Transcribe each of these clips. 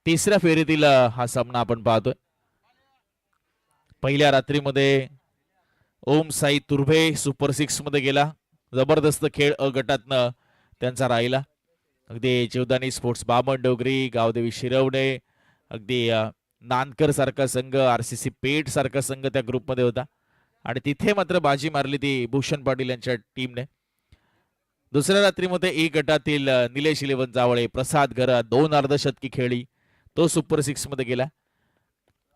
तिसऱ्या फेरीतील हा सामना आपण पाहतोय. पहिल्या रात्रीमध्ये ओम साई तुर्भे सुपर 6 मध्ये गेला. जबरदस्त खेळ अ गटातनं त्यांचा राहिला. अगदी जीवदानी स्पोर्ट्स बामण डोगरी, गावदेवी शिरवणे, अगदी नानकर सारखा संघ, RCC पेठ सारखा संघ त्या ग्रुपमध्ये होता आणि तिथे मात्र बाजी मारली ती भूषण पाटील यांच्या टीमने. दुसऱ्या रात्रीमध्ये ए गटातील निलेश 11 जावळे, प्रसाद घरा 2 अर्धशतकी खेळी, तो सुपर 6 मध्ये गेला.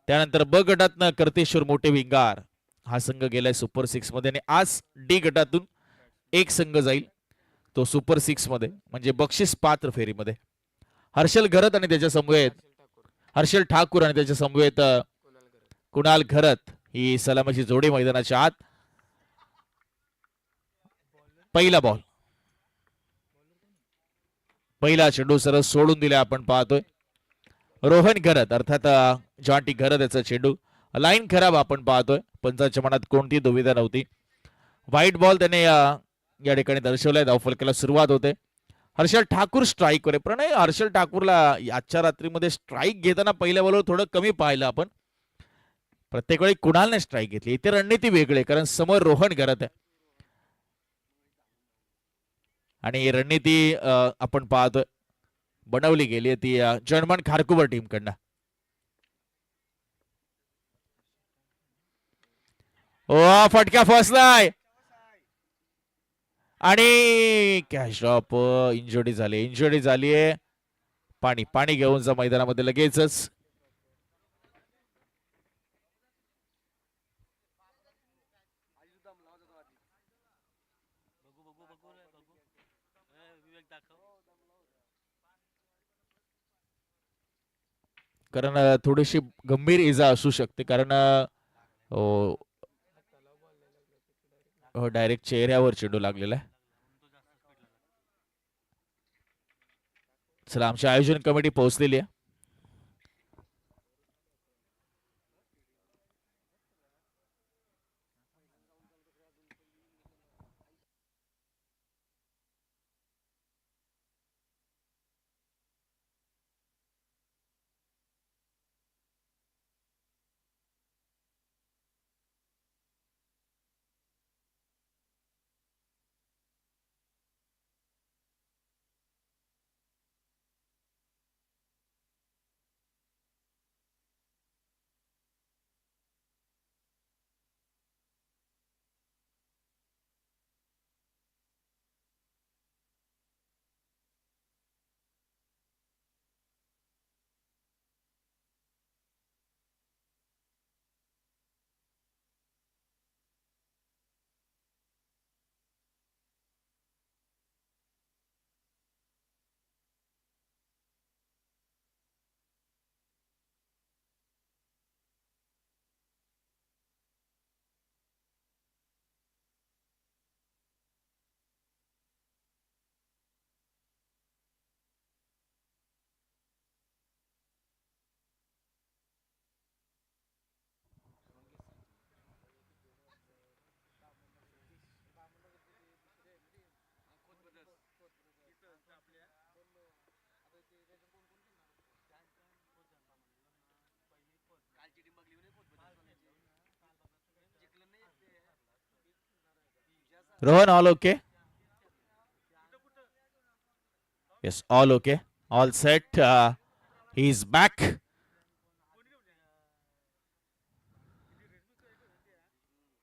त्यानंतर ब गटातनं करतेश्वर मोठे विंगार हा संघ गेलाय सुपर 6 मध्ये आणि आज डी गटातून एक संघ जाईल तो सुपर 6 मध्ये म्हणजे बक्षीस पात्र फेरीमध्ये. हर्षल घरत आणि त्याच्या समवेत हर्षल ठाकूर आणि त्याच्या समवेत कुणाल घरत ही सलामीची जोडी मैदानाच्या आत. पहिला बॉल, पहिला चेंडू सरस सोडून दिला आपण पाहतोय. रोहन घरत अर्थात जॉन्टी घरत याचा चेंडू, लाईन खराब आपण पाहतोय. पंचांच्या मनात कोणती दुविधा नव्हती. व्हाईट बॉल त्याने या ठिकाणी दर्शवलाय. धावफलकाला सुरुवात होते. हर्षल ठाकूर स्ट्राईक वर. प्रणय हर्षल ठाकूरला आजच्या रात्रीमध्ये स्ट्राईक घेताना पहिल्या बॉलवर थोडं कमी पाहिलं आपण. प्रत्येक वेळी कुणालने स्ट्राईक घेतली. इथे रणनीती वेगळी कारण समोर रोहन घरत आहे आणि रणनीती आपण पाहतोय बनवली गेली ती जर्मन खारकुबर टीम कडनं. फटका फसलाय आणि कॅच ड्रॉप. इंजुरी झालीये. पाणी पाणी घेऊन जा मैदानामध्ये लगेचच. कारण थोडीशी गंभीर इजा असू शकते कारण डायरेक्ट चेहऱ्यावर चेंडू लागलेला आहे. चला आमची आयोजन कमिटी पोहोचलेली आहे. Rohan all okay. Yes all okay. All set. He is back.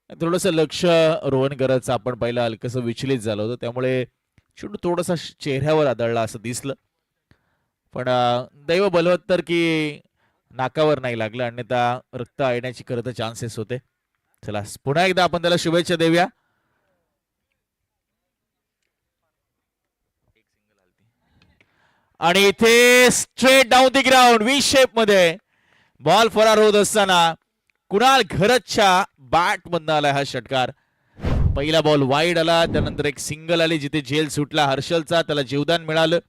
थोडस लक्ष रोहन गरज आपण पहिला हलकस विचलित झालं होतं त्यामुळे चेंडू थोडासा चेहऱ्यावर आदळला असं दिसलं पण दैव बलवत्तर की नाकावर नाही लागलं अन्यथा रक्त येण्याची खरं तर चान्सेस होते. चला पुन्हा एकदा आपण त्याला शुभेच्छा देऊया. आणि इथे straight down the ground V shape मध्ये बॉल फरार होत असताना कुणाल घरतच्या बॅट मधनं आलाय हा षटकार. पहिला बॉल वाईड आला त्यानंतर एक सिंगल आली जिथे झेल सुटला हर्षलचा त्याला जीवदान मिळालं.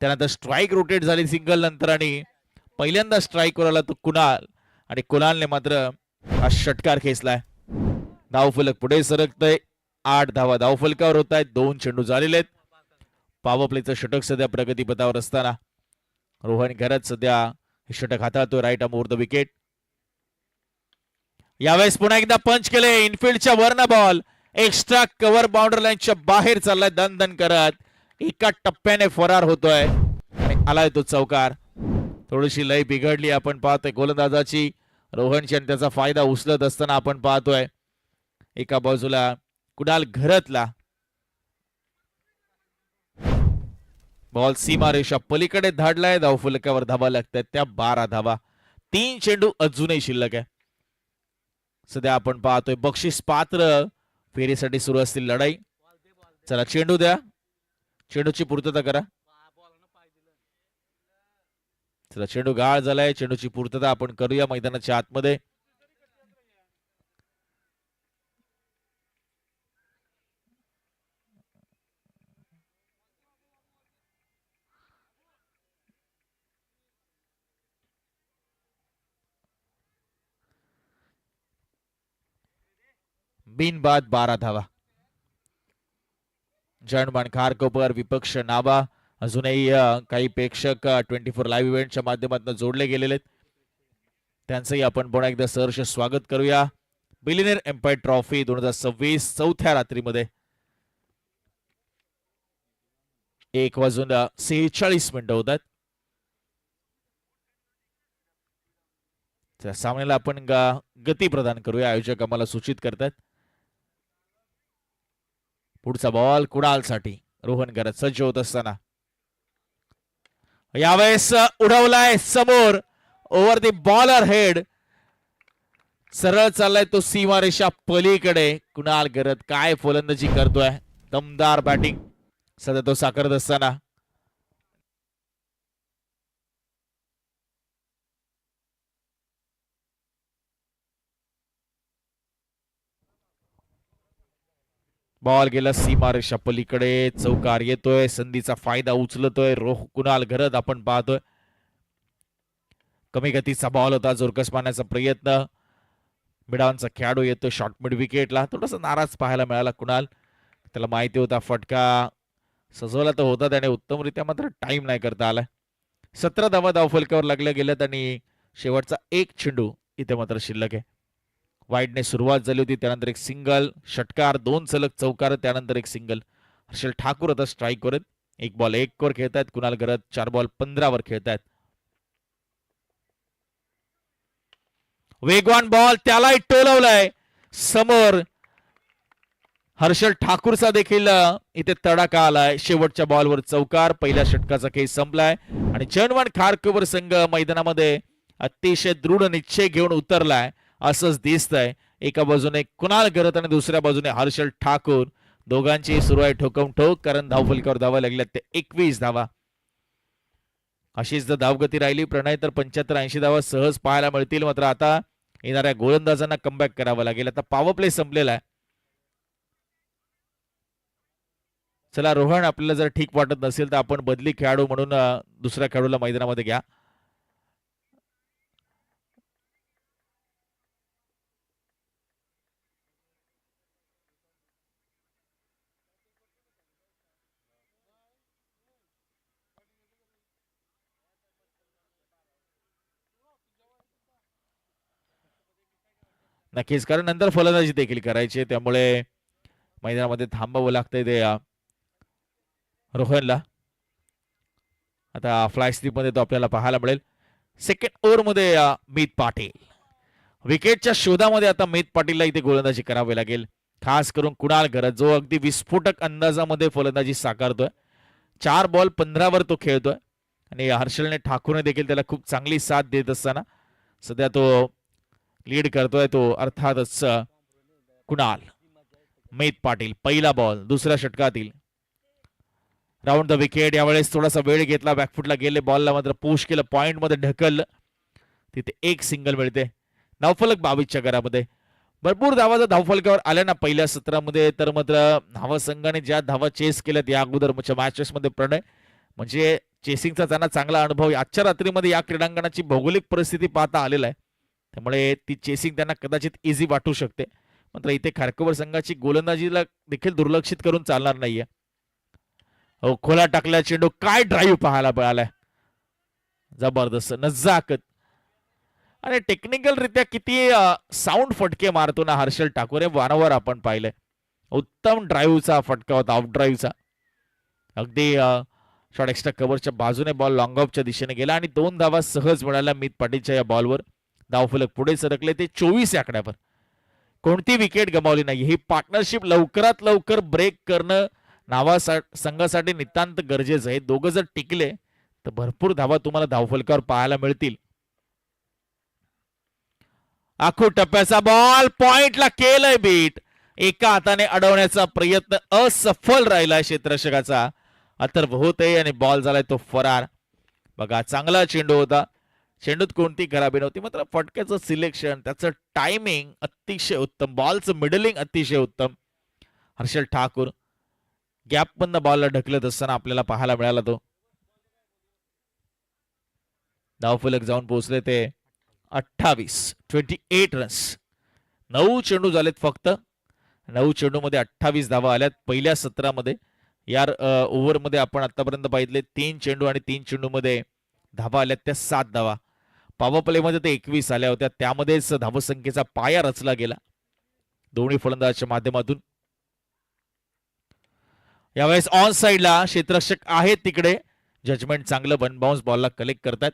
त्यानंतर स्ट्राईक रोटेट झाली सिंगल नंतर आणि पहिल्यांदा स्ट्राईक वर आला तो कुणाल आणि कुणालने मात्र हा षटकार खेचलाय. धावफलक पुढे सरकतय. 8 धावा धावफलकावर होत आहेत. 2 चेंडू झालेले आहेत. पॉवर प्लेचं षटक सध्या प्रगतीपथावर असताना रोहन घरत सध्या हे षटक हाताळतोय राईट ओव्हर द विकेट. यावेळेस पुन्हा एकदा पंच केले. इनफिल्डच्या वरना बॉल एक्स्ट्रा कव्हर बाउंड्री लाईनच्या बाहेर चाललाय दन दन करत. एका टप्प्याने फरार होतोय आणि आलाय तो चौकार. थोडीशी लय बिघडली आपण पाहतोय गोलंदाजाची. रोहनची आणि त्याचा फायदा उचलत असताना आपण पाहतोय. एका बाजूला कुणाल घरतला बॉल सीमारेषा पलीकडे धाडलाय. धावफलकावर धावा लागतात त्या 12 धावा. 3 चेंडू अजूनही शिल्लक आहे. सध्या आपण पाहतोय बक्षीस पात्र फेरीसाठी सुरू असतील लढाई. चला चेंडू द्या. चेंडूची पूर्तता करा. चला चेंडू गाळ झालाय. चेंडूची पूर्तता आपण करूया मैदानाच्या आतमध्ये. बिनबाद 12 धावा. जयमान खारकोपर विपक्ष नावा अजूनही काही प्रेक्षक 24 लाईव्ह इव्हेंटच्या माध्यमातून जोडले गेलेले आहेत. त्यांचंही आपण पुन्हा एकदा सहर्ष स्वागत करूया. बिलियनेर एम्पायर ट्रॉफी 2026 चौथ्या रात्रीमध्ये 1:46 होत आहेत. त्या सामन्याला आपण गती प्रदान करूया आयोजक आम्हाला सूचित करतात. पुढचा बॉल कुणालसाठी. रोहन घरत सज्ज होत असताना यावेळेस उडवलाय समोर ओव्हर द बॉलर हेड. सरळ चाललाय तो सीमारेषा पलीकडे. कुणाल घरत काय फलंदाजी करतोय. दमदार बॅटिंग सध्या तो साकारत असताना बॉल गेला सीमारेषा पलीकडे. चौकार येतोय. संधीचा फायदा उचलतोय कुणाल घरत. आपण पाहतोय कमी गतीचा बॉल होता. जोरकस मारण्याचा प्रयत्न. मिडावांचा खेळाडू येतो शॉर्ट मिड विकेटला. थोडासा नाराज पाहायला मिळाला कुणाल. त्याला माहिती होता फटका सजवला तर होता त्याने उत्तमरित्या, मात्र टाइम नाही करता आलाय. 17 धावा धावफलकावर लागल्या गेल्यात आणि शेवटचा एक चेंडू इथे मात्र शिल्लक आहे. वाईडने सुरुवात झाली होती. त्यानंतर एक सिंगल, षटकार, 2 सलग चौकार, त्यानंतर एक सिंगल. हर्षल ठाकूर आता स्ट्राईक वर. 1 बॉल 1 वर खेळतायत. कुणाल घरत 4 बॉल 15 वर खेळतायत. वेगवान बॉल त्यालाही टोलवलाय समोर. हर्षल ठाकूरचा देखील इथे तडाखा आलाय. शेवटच्या बॉलवर चौकार. पहिल्या षटकाचा खेळ संपलाय आणि जयमान खारकोपर संघ मैदानामध्ये अतिशय दृढ निश्चय घेऊन उतरलाय असंच दिसतंय. एका बाजूने कुणाल घरत आणि दुसऱ्या बाजूने हर्षल ठाकूर. दोघांची सुरू आहे ठोकम ठोक, कारण धावफलकावर धावा लागल्यात ते 21 धावा. अशीच जर धावगती राहिली प्रणय तर 75-80 धावा सहज पाहायला मिळतील. मात्र आता येणाऱ्या गोलंदाजांना कमबॅक करावं लागेल. आता पॉवर प्ले संपलेला आहे. चला रोहन, आपल्याला जर ठीक वाटत नसेल तर आपण बदली खेळाडू म्हणून दुसऱ्या खेळाडूला मैदानामध्ये घ्या. नक्कीच, कारण नंतर फलंदाजी देखील करायची, त्यामुळे मैदानामध्ये थांबावं लागतंय ते रोहनला. आता फ्लाय स्लिप मध्ये तो आपल्याला पाहायला मिळेल. सेकंड ओव्हर मध्ये मीत पाटील विकेटच्या शोधामध्ये. आता मीत पाटीलला इथे गोलंदाजी करावी लागेल, खास करून कुणाल घरत जो अगदी विस्फोटक अंदाजामध्ये फलंदाजी साकारतोय. 4 बॉल 15 वर तो खेळतोय आणि हर्षलने ठाकूरने देखील त्याला खूप चांगली साथ देत असताना सध्या तो लीड करतोय. तो अर्थातच कुणाल. मीत पाटील पहिला बॉल दुसऱ्या षटकातील. Round the wicket. यावेळेस थोडासा वेळ घेतला, बॅकफुटला गेले बॉलला, मात्र पुश केलं, पॉइंट मध्ये ढकललं. तिथे एक सिंगल मिळते. धावफलक 22च्या घरामध्ये. भरपूर धावा जर धावफलकावर आल्या ना पहिल्या सत्रामध्ये, तर मात्र धावा संघाने ज्या धावा चेस केल्यात या अगोदरच्या मॅचेस मध्ये प्रणय, म्हणजे चेसिंगचा त्यांना चांगला अनुभव आजच्या रात्रीमध्ये या क्रीडांगणाची भौगोलिक परिस्थिती पाहता आलेला आहे. त्यामुळे ती चेसिंग त्यांना कदाचित इझी वाटू शकते. मात्र इथे खारकोपर संघाची गोलंदाजीला देखील दुर्लक्षित करून चालणार नाहीये. हो, खोला टाकल्या चेंडू, काय ड्राईव्ह पाहायला मिळालाय. जबरदस्त नजाकत आणि टेक्निकल रित्या किती साऊंड फटके मारतो ना हर्षल ठाकूर, हे वारंवार आपण पाहिलंय. उत्तम ड्राईव्हचा फटका होता, ऑफ ड्राईव्हचा. अगदी शॉर्ट एक्स्ट्रा कव्हरच्या बाजूने बॉल लॉंग ऑफच्या दिशेने गेला आणि 2 धावा सहज मिळाल्या मित पाटीलच्या या बॉलवर. धावफलक पुढे सरकले ते 24 आकड्यावर. कोणती विकेट गमावली नाही. ही पार्टनरशिप लवकरात लवकर ब्रेक करणं संघासाठी नितांत गरजेचं आहे. दोघं जर टिकले तर भरपूर धावा तुम्हाला धावफलकावर पाहायला मिळतील. आखो टप्प्याचा बॉल पॉइंटला केलंय बीट. एका हाताने अडवण्याचा प्रयत्न असफल राहिलाय क्षेत्ररक्षकाचा. अथर्व होते आणि बॉल झालाय तो फरार. बघा चांगला चेंडू होता, चेंडूत कोणती खराबी नव्हती, मात्र फटक्याचं सिलेक्शन, त्याचं टायमिंग अतिशय उत्तम, बॉलचं मिडलिंग अतिशय उत्तम. हर्षल ठाकूर गॅप मधनं बॉलला ढकलत असताना आपल्याला पाहायला मिळाला तो. धावफलक जाऊन पोहोचले ते 28 रन्स. 9 चेंडू झालेत फक्त. 9 चेंडूमध्ये 28 धावा आल्यात पहिल्या सत्रामध्ये. या ओव्हरमध्ये आपण आतापर्यंत पाहितले 3 चेंडू आणि 3 चेंडूमध्ये धावा आल्यात त्या 7 धावा. पॉवर प्लेमध्ये ते 21 आल्या होत्या, त्यामध्येच धावसंख्येचा पाया रचला गेला दोन्ही फलंदाजाच्या माध्यमातून. यावेळेस ऑन साइडला क्षेत्ररक्षक आहेत तिकडे. जजमेंट चांगलं, वन बाउन्स बॉलला कलेक्ट करतात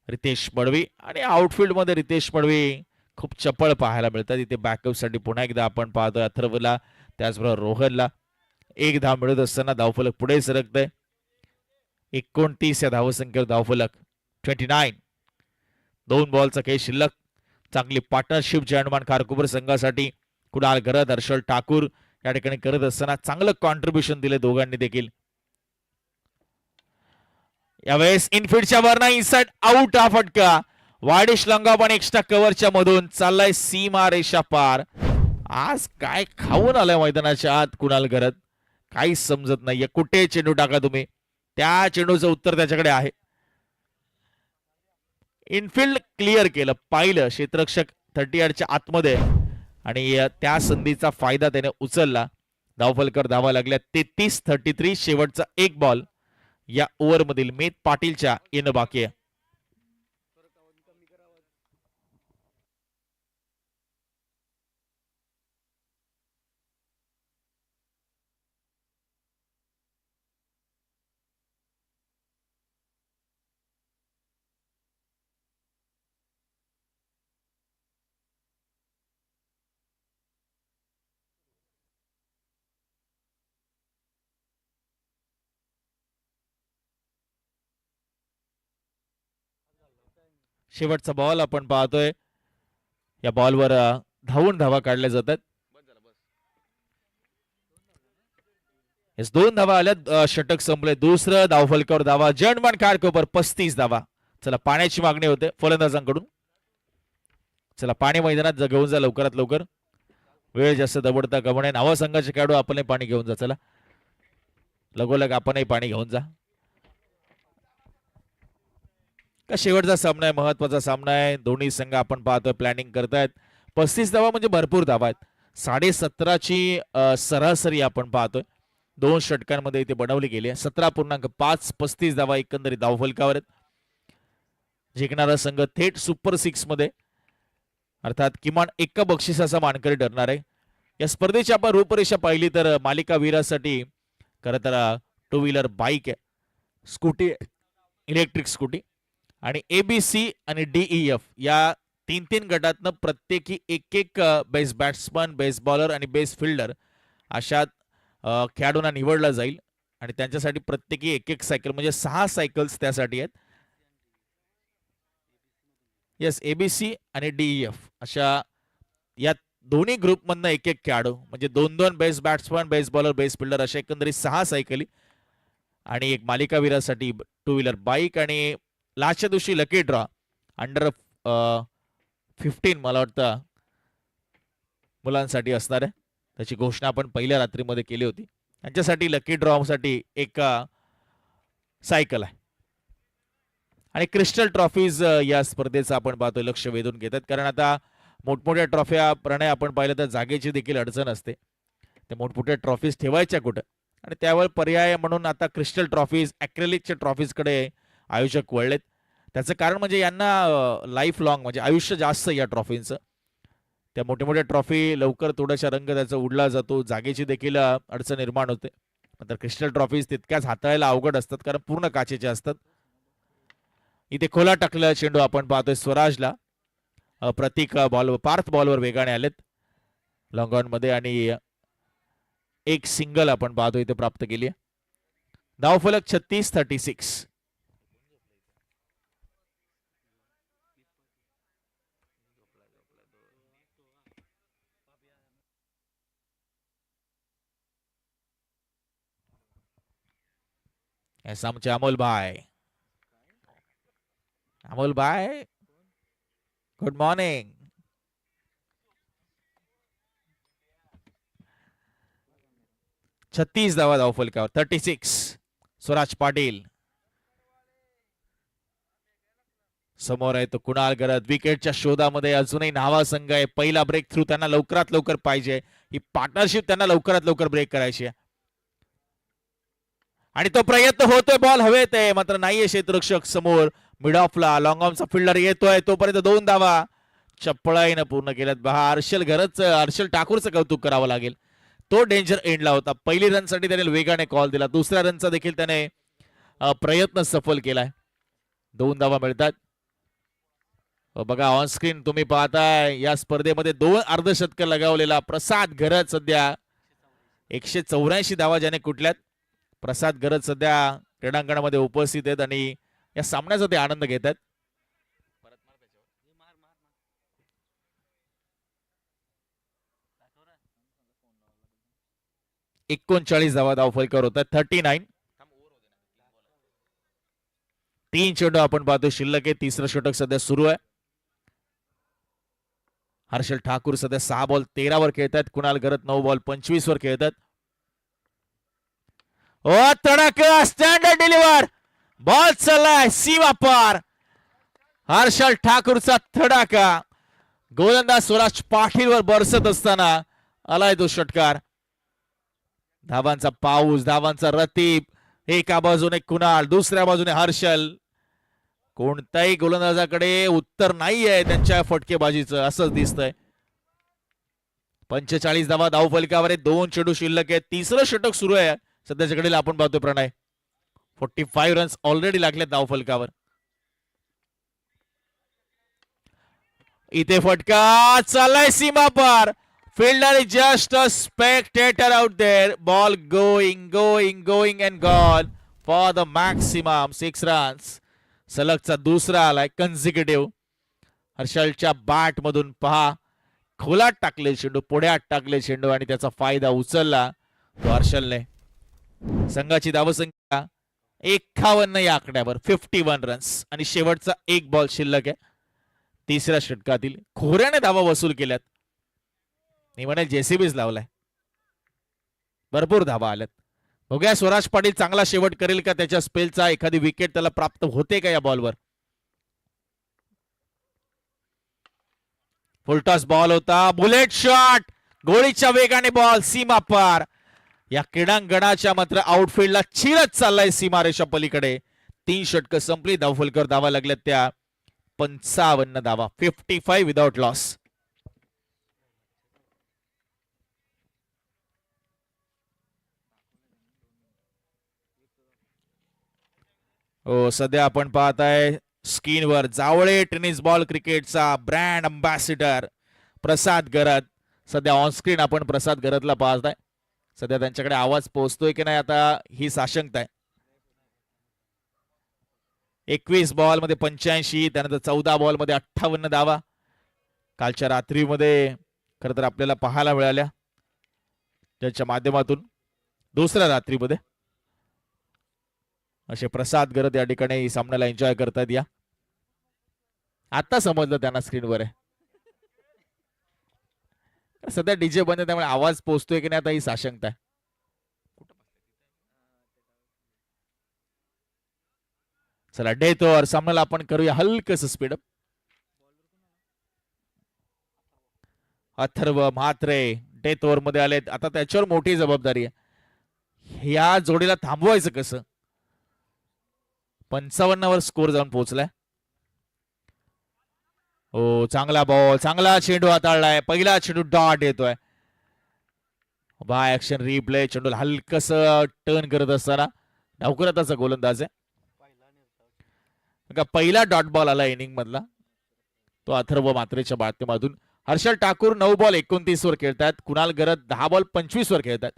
रितेश पडवी. आणि आउटफील्ड मध्ये रितेश पडवी खूप चपळ पाहायला मिळतात. इथे बॅकअप साठी पुन्हा एकदा आपण पाहतोय अथर्वला, त्याचबरोबर रोहनला. 1 धाव मिळत असताना धावफलक पुढे सरकतंय. 29 या धावसंख्येवर धावफलक 29. 2 बॉलचा खेळ शिल्लक. चांगली पार्टनरशिप जयंतमान खारकुपर संघासाठी. कुणाल गरद, हर्षल ठाकूर या ठिकाणी करत असताना चांगलं कॉन्ट्रीब्युशन दिले दोघांनी देखील. यावेळेस इनफिल्डच्या वरना इनसाइड आउट हा फटका. वाडिश लॉंगा पण एक्स्ट्रा कव्हरच्या मधून चाललाय सीमा रेषा पार. आज काय खाऊन आलाय मैदानाच्या आत कुणाल गरद, काहीच समजत नाहीये. कुठे चेंडू टाका तुम्ही, त्या चेंडूचं उत्तर त्याच्याकडे आहे. इनफिल्ड क्लिअर केलं, पाहिलं क्षेत्ररक्षक 30 यार्डच्या आतमध्ये आणि त्या संधीचा फायदा त्याने उचलला. धावफलकर धावा लागल्या 33 शेवटचा 1 बॉल या ओव्हर मधील मित पाटीलच्या येणं बाकी आहे. शेवटचा बॉल आपण पाहतोय. या बॉलवर धावून धावा काढल्या जातात. 2 धावा आल्या, षटक संपले. दुसरं धावफलकावर धावा जयंतमान खारकोपर 35 धावा. चला पाण्याची मागणी होते फलंदाजांकडून. चला पाणी मैदानात घेऊन जा लवकरात लवकर, वेळ जास्त दबडता गमणे. नावा संघाचे खेळाडू आपणही पाणी घेऊन जा. चला लगोलग आपणही पाणी घेऊन जा. का शेवटचा सामना आहे, महत्वाचा सामना आहे. दोन्ही संघ आपण पाहतोय प्लॅनिंग करतायत. 35 धावा म्हणजे भरपूर धावा आहेत. 17.5ची सरासरी आपण पाहतोय 2 षटकांमध्ये इथे बनवली गेली आहे. 17.5 35 धावा एकंदरीत धावफलकावर आहेत. जिंकणारा संघ थेट सुपर 6 मध्ये, अर्थात किमान 1 बक्षिसाचा मानकरी ठरणार आहे. या स्पर्धेची आपण रूपरेषा पाहिली तर मालिका वीरासाठी खरं तर 2 व्हीलर बाईक आहे, स्कूटी, इलेक्ट्रिक स्कूटी आणि एबीसी आणि डीईएफ या 3 गटातनं प्रत्येकी 1 बेस्ट बॅट्समन, बेस्ट बॉलर आणि बेस्ट फिल्डर अशा खेळाडूंना निवडला जाईल आणि त्यांच्यासाठी प्रत्येकी 1 सायकल म्हणजे 6 सायकल्स त्यासाठी आहेत. येस, एबीसी आणि डीईएफ अशा या दोन्ही ग्रुपमधनं 1 खेळाडू म्हणजे 2 best batsman, best bowler, best fielder अशा एकंदरीत 6 सायकली आणि 1 मालिकावीरासाठी 2 व्हीलर बाईक. आणि लास्टच्या दिवशी लकी ड्रॉ अंडर 15 मला वाटतं मुलांसाठी असणार आहे. त्याची घोषणा आपण पहिल्या रात्रीमध्ये केली होती. त्यांच्यासाठी लकी ड्रॉ साठी 1 सायकल आहे. आणि क्रिस्टल ट्रॉफीज या स्पर्धेचं आपण पाहतोय लक्ष वेधून घेतात, कारण आता मोठमोठ्या ट्रॉफ्या प्रणय आपण पाहिलं तर जागेची देखील अडचण असते. ते मोठमोठ्या ट्रॉफीज ठेवायच्या कुठं, आणि त्यावर पर्याय म्हणून आता क्रिस्टल ट्रॉफीज, ॲक्रेलिकच्या ट्रॉफीजकडे आयोजक वळलेत. त्याचं कारण म्हणजे यांना लाईफ लॉंग म्हणजे आयुष्य जास्त या ट्रॉफींचं. त्या मोठ्या मोठ्या ट्रॉफी लवकर थोडासा रंग त्याचा उडला जातो, जागेची देखील अडचण निर्माण होते. तर क्रिस्टल ट्रॉफीज तितक्याच हाताळायला अवघड असतात कारण पूर्ण काचेचे असतात. इथे खोला टाकलेला चेंडू आपण पाहतोय स्वराजला. प्रतीक बॉल पार्थ बॉलवर वेगाने आलेत लॉंग ऑन मध्ये आणि एक सिंगल आपण पाहतो इथे प्राप्त केली आहे. धावफलक 36-36. आमचे अमोल भाई गुड मॉर्निंग. 36 धावा धावफलकावर. 36. स्वराज पाटील समोर आहे तो कुणाल गरज विकेटच्या शोधामध्ये अजूनही नावा संघ आहे. पहिला ब्रेक थ्रू त्यांना लवकरात लवकर पाहिजे. ही पार्टनरशिप त्यांना लवकरात लवकर ब्रेक करायची आहे आणि तो प्रयत्न होतोय. बॉल हवेत आहे मात्र नाहीये क्षेत्ररक्षक समोर. मिड ऑफला लॉंग ऑनचा फिल्डर येतोय तोपर्यंत 2 धावा चपळाईनं पूर्ण केल्यात. हर्षल ठाकूरचं कौतुक करावं लागेल. तो डेंजर एंडला होता. पहिली रनसाठी त्याने वेगाने कॉल दिला. दुसऱ्या रनचा देखील त्याने प्रयत्न सफल केलाय. 2 धावा मिळतात. बघा ऑन स्क्रीन तुम्ही पाहताय या स्पर्धेमध्ये 2 अर्धशतक लगावलेला प्रसाद गरज सध्या 184 धावा ज्याने कुठल्यात. प्रसाद गरज सध्या क्रीडांगणामध्ये उपस्थित आहेत आणि या सामन्याचा ते आनंद घेत आहेत. 39 धावा धावफलकावर होतात. 39. 3 चेंडू आपण पाहतो शिल्लक आहे. तिसरं षटक सध्या सुरू आहे. हर्षल ठाकूर सध्या 6 बॉल 13 वर खेळतात. कुणाल गरज 9 बॉल 25 वर खेळतात. ओ तडका स्टँडर्ड डिलिव्हर बॉल चाललाय सीमा पार. हर्षल ठाकूरचा तडाका गोलंदाज स्वराज पाटीलवर बरसत असताना आलाय तो षटकार. धावांचा पाऊस धावांचा रतीब. एका बाजूने कुणाल दुसऱ्या बाजूने हर्षल. कोणत्याही गोलंदाजाकडे उत्तर नाहीये त्यांच्या फटकेबाजीचं असंच दिसतंय. 45 धावा धावफलकावर 2 चेंडू शिल्लक आहे. तिसरं षटक सुरू आहे सध्याच्या घडीला आपण पाहतोय प्रणय. 45 रन्स ऑलरेडी लागले धावफलकावर. इथे फटका चाललाय सीमा पार. Fielder is just a spectator out there. Ball going and gone for the maximum 6 runs. सलगचा दुसरा आलाय कन्झिक्युटिव्ह. हर्षलच्या बॅट मधून पहा खोलात टाकले चेंडू पुढ्यात टाकले चेंडू आणि त्याचा फायदा उचलला तो हर्षलने. संघाची धावसंख्या 51 या आकड्यावर 51 रन्स आणि शेवटचा 1 बॉल शिल्लक आहे. तिसऱ्या षटकातील खोऱ्याने धावा वसूल केल्यात. मी म्हणेल जेसीबीच लावलाय. भरपूर धावा आल्यात. बघूया स्वराज पाटील चांगला शेवट करेल का त्याच्या स्पेलचा. एखादी विकेट त्याला प्राप्त होते का या बॉलवर. फुलटॉस बॉल होता. बुलेट शॉट गोळीच्या वेगाने बॉल सीमा पार. या क्रीडांगणाच्या मात्र आउटफील्डला चिरत चाललाय सीमारेषा पलीकडे. 3 षटक संपली. धावफलकर धावा लागल्यात त्या 55 धावा. 55 विदाउट लॉस. सध्या आपण पाहताय स्क्रीनवर जावळे टेनिस बॉल क्रिकेटचा ब्रँड अंबॅसिडर प्रसाद गरज. सध्या ऑन स्क्रीन आपण प्रसाद गरजला पाहताय. सध्या त्यांच्याकडे आवाज पोहोचतोय की नाही आता ही साशंकता आहे. 21 बॉल मध्ये 85. त्यानंतर 14 बॉल मध्ये 58 धावा कालच्या रात्रीमध्ये खरं तर आपल्याला पाहायला मिळाल्या ज्याच्या माध्यमातून दुसऱ्या रात्रीमध्ये असे प्रसाद गरज या ठिकाणी सामन्याला एन्जॉय करतात. या आता समजलं त्यांना स्क्रीनवर आहे. सध्या डीजे बंद त्यामुळे आवाज पोहोचतोय की नाही आता ही साशंकता आहे. चला डेथ ओव्हर सामन्याला आपण करूया हलकस speed. Atharva Mhatre death over मध्ये आलेत. आता त्याच्यावर मोठी जबाबदारी आहे. या जोडीला थांबवायचं कसं. 55 वर स्कोर जाऊन पोहोचलाय. हो, चांगला बॉल, चांगला चेंडू हाताळलाय. पहिला चेंडू डॉट येतोय. By action replay. चेंडूला हलकस टर्न करत असताना डावकुराताचा गोलंदाज आहे. पहिला डॉट बॉल आला इनिंग मधला तो अथर्व म्हात्रेच्या माध्यमातून. हर्षल ठाकूर 9 बॉल 29 वर खेळतात. कुणाल गरज 10 बॉल 25 वर खेळतात.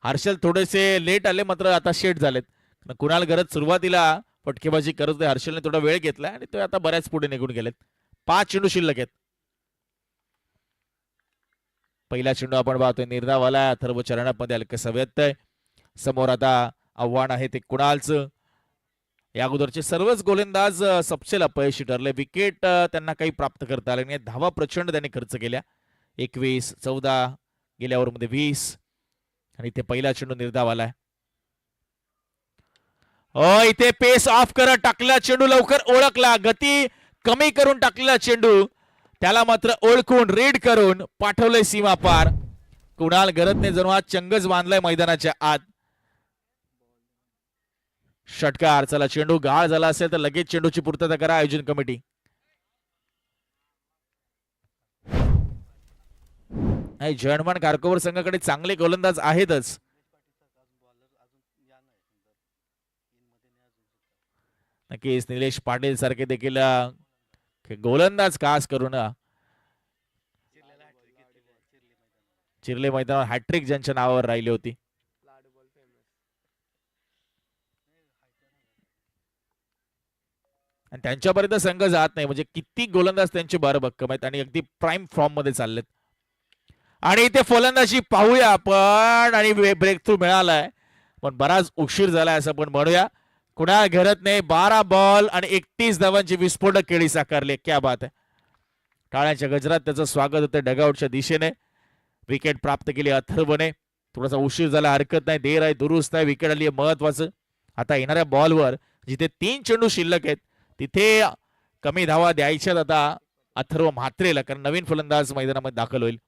हर्षल थोडेसे लेट आले मात्र आता शेट झालेत. कुणाल गरज सुरुवातीला फटकेबाजी करत होते. हर्षलने थोडा वेळ घेतला आणि ते आता बऱ्याच पुढे निघून गेलेत. 5 चेंडू शिल्लक आहेत. पहिला चेंडू आपण पाहतोय निर्धावाला. अथर्व चरणामध्ये हलकसा व्यत्यय. समोर आता आव्हान आहे ते कुणालचं. या अगोदरचे सर्वच गोलंदाज सपशेल अपयशी ठरले. विकेट त्यांना काही प्राप्त करता आले नाही. धावा प्रचंड त्यांनी खर्च केल्या. 21, 14, गेल्या ओव्हरमध्ये 20 आणि इथे पहिला चेंडू निर्धावाला. इथे पेस ऑफ करत टाकला चेंडू. लवकर ओळखला. गती कमी करून टाकलेला चेंडू त्याला मात्र ओळखून रीड करून पाठवलंय सीमा पार. कुणाल गरजने जणू हा चंगच बांधलाय मैदानाच्या आत. षटकार. चला चेंडू गाळ झाला असेल तर लगेच चेंडूची पूर्तता करा आयोजन कमिटी. जर्मन खारकोवर संघाकडे चांगले गोलंदाज आहेतच. नक्कीच निलेश पाटील सारखे देखील गोलंदाज खास करून चिरले मैदानावर हॅट्रिक ज्यांच्या नावावर राहिली होती. आणि त्यांच्यापर्यंत संघ जात नाही म्हणजे किती गोलंदाज त्यांचे बार भक्कम आहेत आणि अगदी प्राईम फॉर्म मध्ये चाललेत. आणि इथे फलंदाजी पाहूया आपण आणि ब्रेक थ्रू मिळालाय पण बराच उशीर झालाय असं पण म्हणूया. कुणाल घरतने 12 बॉल आणि 31 धावांची विस्फोटक खेळी साकारली. क्या बात आहे. टाळ्यांच्या गजरात त्याचं स्वागत होतं डगआउटच्या दिशेने. विकेट प्राप्त केली अथर्वने. थोडासा उशीर झाला हरकत नाही. देर आहे दुरुस्त आहे. विकेट आली आहे महत्वाचं. आता येणाऱ्या बॉलवर जिथे 3 चेंडू शिल्लक आहेत तिथे कमी धावा द्यायच्यात आता अथर्व म्हात्रेला कारण नवीन फलंदाज मैदानामध्ये दाखल होईल.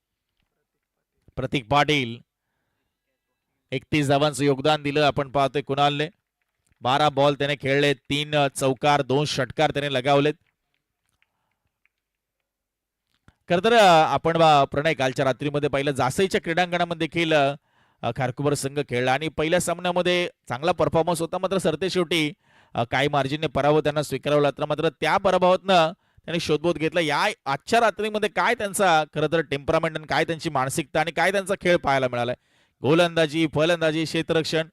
प्रतीक पाटील 31 धावांचं योगदान दिलं आपण पाहतोय कुणालने. 12 बॉल त्याने खेळले. 3 चौकार 2 षटकार त्याने लगावलेत. खर तर आपण प्रणय कालच्या रात्रीमध्ये पाहिलं जासईच्या क्रीडांगणामध्ये देखील खारकुबर संघ खेळला आणि पहिल्या सामन्यामध्ये चांगला परफॉर्मन्स होता मात्र सरते शेवटी काही मार्जिनने पराभव त्यांना स्वीकारावा लागला. मात्र त्या पराभवातनं त्यांनी शोधबोध घेतला. या आजच्या रात्रीमध्ये काय त्यांचा खरं तर टेम्परामेंट आणि काय त्यांची मानसिकता आणि काय त्यांचा खेळ पाहायला मिळालाय. गोलंदाजी फलंदाजी क्षेत्ररक्षण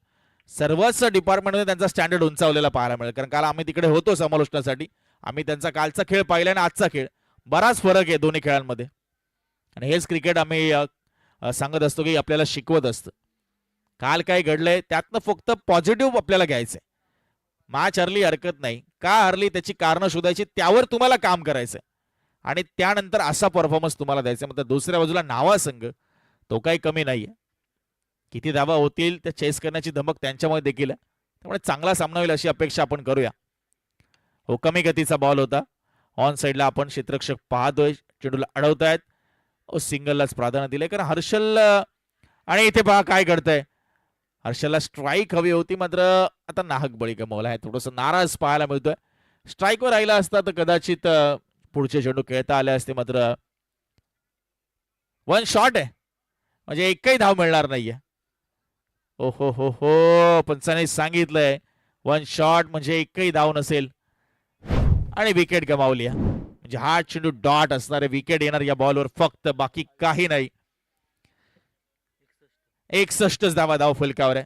सर्वच डिपार्टमेंटमध्ये त्यांचा स्टँडर्ड उंचावलेला पाहायला मिळेल. कारण काल आम्ही तिकडे होतो समालोचनासाठी. आम्ही त्यांचा कालचा खेळ पाहिला आणि आजचा खेळ बराच फरक आहे दोन्ही खेळांमध्ये आणि हेच क्रिकेट आम्ही सांगत असतो की आपल्याला शिकवत असतं. काल काय घडलंय त्यातनं फक्त पॉझिटिव्ह आपल्याला घ्यायचंय. मॅच हरली हरकत नाही. का हरली त्याची कारणं शोधायची. त्यावर तुम्हाला काम करायचंय आणि त्यानंतर असा परफॉर्मन्स तुम्हाला द्यायचा. म्हणजे दुसऱ्या बाजूला नावा संघ तो काही कमी नाहीये. किती धावा होतील त्या चेस करण्याची धमक त्यांच्यामध्ये देखील आहे. त्यामुळे चांगला सामना होईल अशी अपेक्षा आपण करूया. हो कमी गतीचा बॉल होता. ऑन साइडला आपण क्षेत्ररक्षक पाहतोय चेंडूला अडवतायत. सिंगललाच प्राधान्य दिलंय कारण हर्षल आणि इथे पहा काय घडतंय. हर्षलला स्ट्राईक हवी होती मात्र आता नाहक बळी गमावला आहे. थोडस नाराज पाहायला मिळतोय. स्ट्राईकवर राहिला असता तर कदाचित पुढचे चेंडू खेळता आले असते. मात्र 1 शॉट आहे म्हणजे एकही धाव मिळणार नाहीये. ओहो हो हो पंचाने सांगितलंय 1 शॉट म्हणजे एकही धाव नसेल आणि विकेट गमावली. म्हणजे हा चेंडू डॉट असणारे विकेट येणार या बॉलवर फक्त बाकी काही नाही. 61 धाव फलकावर आहे.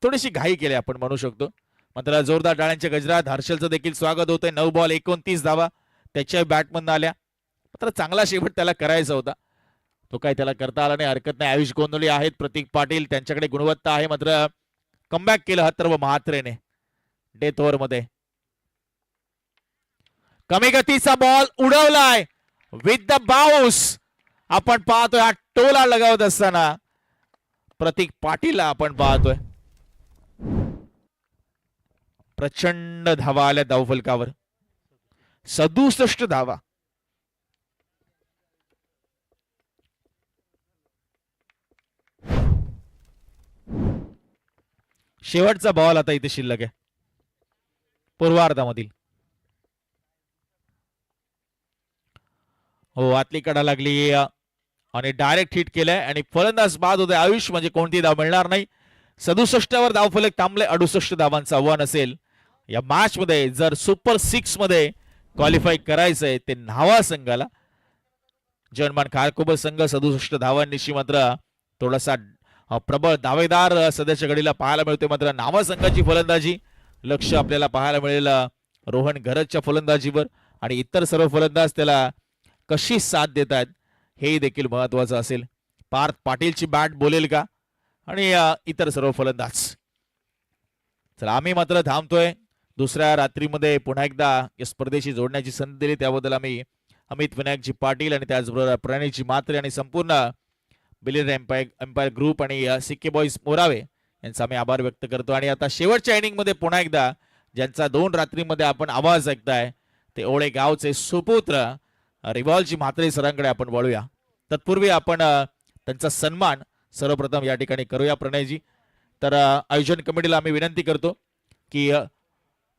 थोडीशी घाई केली आपण म्हणू शकतो. मात्र जोरदार टाळ्यांच्या गजरात हर्षलचं देखील स्वागत होतंय. 9 बॉल 29 धावा त्याच्या बॅटमधून आल्या. मात्र चांगला शेवट त्याला करायचा होता तो काही त्याला करता आला नाही. हरकत नाही. आयुष गोंधळी आहेत. प्रतीक पाटील त्यांच्याकडे गुणवत्ता आहे. मात्र कमबॅक केलं अथर्व म्हात्रेने डेथ ओव्हर मध्ये. कमी गतीचा बॉल उडवलाय विथ द बाउन्स. आपण पाहतोय हा टोला लगावत असताना प्रतीक पाटीलला आपण पाहतोय. प्रचंड धावा आल्या धावफलकावर. 67 धावा. शेवटचा बॉल आता इथे शिल्लक आहे. पूर्वार्धामधील. हो, आतली कडा लागली आणि डायरेक्ट हिट केलंय आणि फलंदाज बाद होते. आयुष म्हणजे कोणती धाव मिळणार नाही. 67 वर धावफलक थांबले. 68 धावांचं आव्हान असेल या मॅच मध्ये. जर सुपर 6 मध्ये क्वालिफाय करायचंय ते न्हावा संघाला. जर्मन खारकोपर संघ 67 धावांनिशी मात्र थोडासा प्रबळ दावेदार सध्याच्या घडीला पाहायला मिळतोय. मात्र न्हावा संघाची फलंदाजी लक्ष आपल्याला पाहायला मिळेल रोहन घरतच्या फलंदाजीवर आणि इतर सर्व फलंदाज त्याला कशी साथ देत आहेत हे देखील महत्वाचं असेल. पार्थ पाटीलची बॅट बोलेल का आणि इतर सर्व फलंदाज. चला आम्ही मात्र थांबतोय. दुसऱ्या रात्रीमध्ये पुन्हा एकदा या स्पर्धेशी जोडण्याची संधी दिली त्याबद्दल आम्ही अमित विनायकजी पाटील आणि त्याचबरोबर प्रणयजी मात्रे आणि संपूर्ण बिलियन एम्पायर ग्रुप आणि सिक्के बॉईज मोरावे यांचा आम्ही आभार व्यक्त करतो. आणि आता शेवटच्या इनिंगमध्ये पुन्हा एकदा ज्यांचा 2 रात्रीमध्ये आपण आवाज ऐकताय ते ओळे गावचे सुपुत्र रिवॉल्जी म्हात्रे सरांकडे आपण वळूया. तत्पूर्वी आपण त्यांचा सन्मान सर्वप्रथम या ठिकाणी करूया प्रणयजी. तर आयोजन कमिटीला आम्ही विनंती करतो की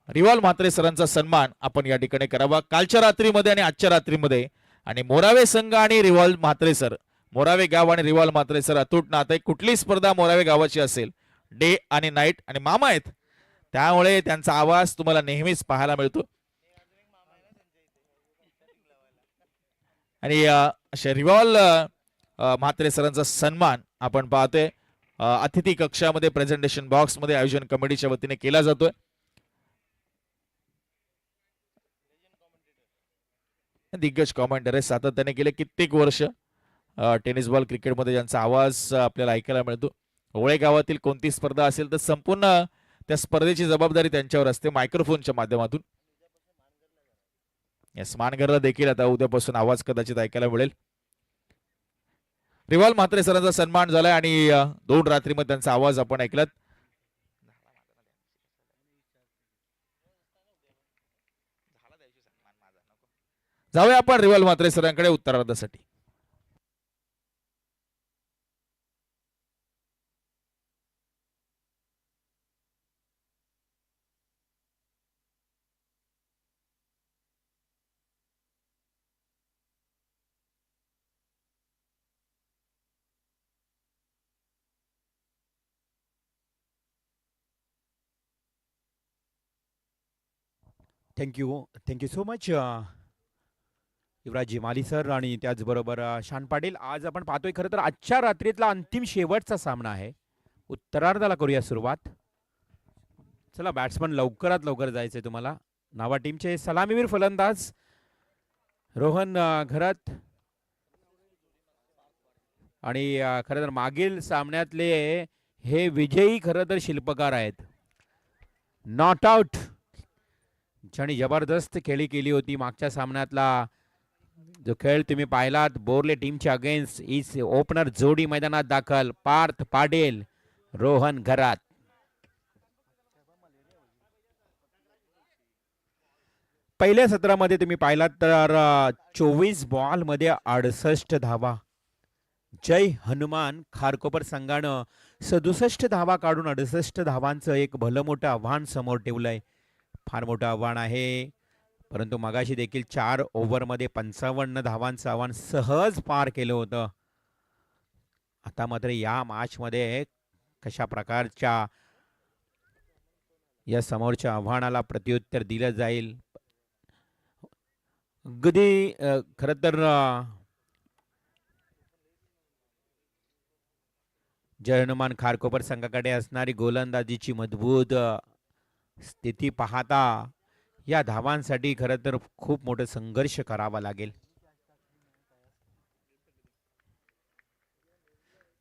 रिवॉल म्हात्रे सरांचा सन्मान आपण या ठिकाणी करावा कालच्या रात्रीमध्ये आणि आजच्या रात्रीमध्ये. आणि मोरावे संघ आणि रिवॉल म्हात्रे सर, मोरावे गाव आणि रिवॉल म्हात्रे सर अतूट नाते. कुठली स्पर्धा मोरावे गावाची असेल डे आणि नाईट आणि मामा आहेत त्यामुळे त्यांचा आवाज तुम्हाला नेहमीच पाहायला मिळतो. आणि अशा रिवॉल म्हात्रे सरांचा सन्मान आपण पाहतोय अतिथी कक्षामध्ये प्रेझेंटेशन बॉक्स मध्ये आयोजन कमिटीच्या वतीने केला जातोय. दिग्गज कॉमेंटर आहे सातत्याने गेले कित्येक वर्ष टेनिस बॉल क्रिकेटमध्ये ज्यांचा आवाज आपल्याला ऐकायला मिळतो. ओळे गावातील कोणती स्पर्धा असेल तर संपूर्ण त्या स्पर्धेची जबाबदारी त्यांच्यावर असते मायक्रोफोनच्या माध्यमातून. मानघरला देखील आता उद्यापासून आवाज कदाचित ऐकायला मिळेल. रिवॉल म्हात्रे सरांचा सन्मान झालाय आणि 2 रात्रीमध्ये त्यांचा आवाज आपण ऐकलात. जाऊया आपण रिवॉल म्हात्रे सरांकडे उत्तरार्धासाठी. थँक्यू सो मच युवराज माली सर आणि त्याचबरोबर शान पाटील. आज आपण पाहतोय खरं तर आजच्या रात्रीतला अंतिम शेवटचा सामना आहे. उत्तरार्धाला करूया सुरुवात. चला बॅट्समन लवकरात लवकर जायचंय तुम्हाला. नावा टीमचे सलामीवीर फलंदाज रोहन घरत आणि खरं तर मागील सामन्यातले हे विजयी खरं तर शिल्पकार आहेत. नॉट आउट ज्याने जबरदस्त खेळी केली होती मागच्या सामन्यातला जो खेळ तुम्ही पाहिलात बोर्ले टीमच्या अगेन्स्ट इस ओपनर जोडी मैदानात दाखल. पार्थ पाटील रोहन घरात. पहिल्या सत्रामध्ये तुम्ही पाहिलात तर 24 बॉल मध्ये 68 धावा. जय हनुमान खारकोपर संघानं 67 धावा काढून 68 धावांचं एक भलं मोठं आव्हान समोर ठेवलंय. फार मोठं आव्हान आहे. परंतु मगाशी देखील 4 ओव्हरमध्ये 55 धावांचं आव्हान सहज पार केलं होतं. आता मात्र या मॅचमध्ये कशा प्रकारच्या या समोरच्या आव्हानाला प्रत्युत्तर दिलं जाईल. अगदी खरं तर जय हनुमान खारकोपर संघाकडे असणारी गोलंदाजीची मजबूत स्थिती पाहता या धावांसाठी खरं तर खूप मोठा संघर्ष करावा लागेल.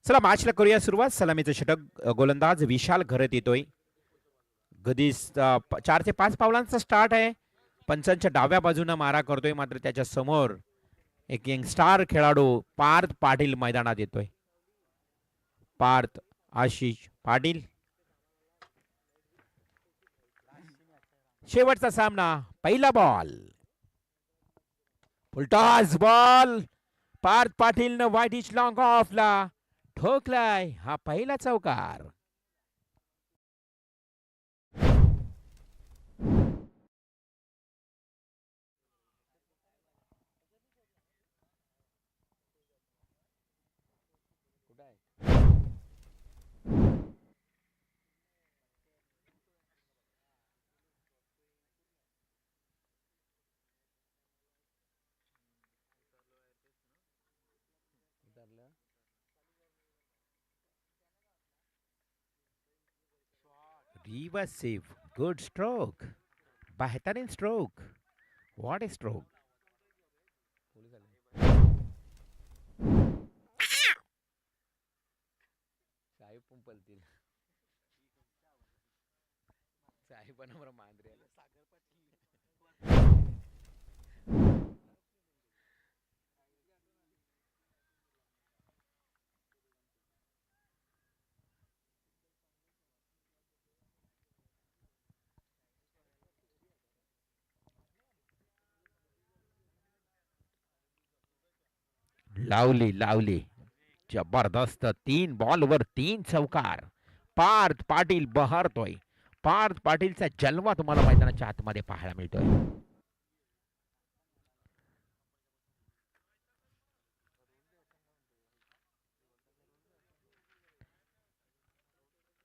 चला मॅचला करूया सुरुवात. सलामीचं षटक गोलंदाज विशाल घरत येतोय. गदी 4 ते 5 पावलांचा स्टार्ट आहे. पंचांच्या डाव्या बाजूने मारा करतोय. मात्र त्याच्या समोर एक यंगस्टार खेळाडू पार्थ पाटील मैदानात येतोय. पार्थ आशिष पाटील. शेवटचा सामना पहिला बॉल फुलटॉस बॉल. पार्थ पाटीलनं वाईट इच लॉंग ऑफला ठोकलाय. हा पहिला चौकार. रिव्हर्सिव गुड स्ट्रोक. बेहतरीन स्ट्रोक. What a stroke. साहेब पण पलतील. साहेब पण आम्हाला मांजरे आले. लावली लावली. जबरदस्त 3 बॉलवर 3 चौकार. पार्थ पाटील बहरतोय. पार्थ पाटीलचा जलवा तुम्हाला मैदानाच्या आतमध्ये पाहायला मिळतोय.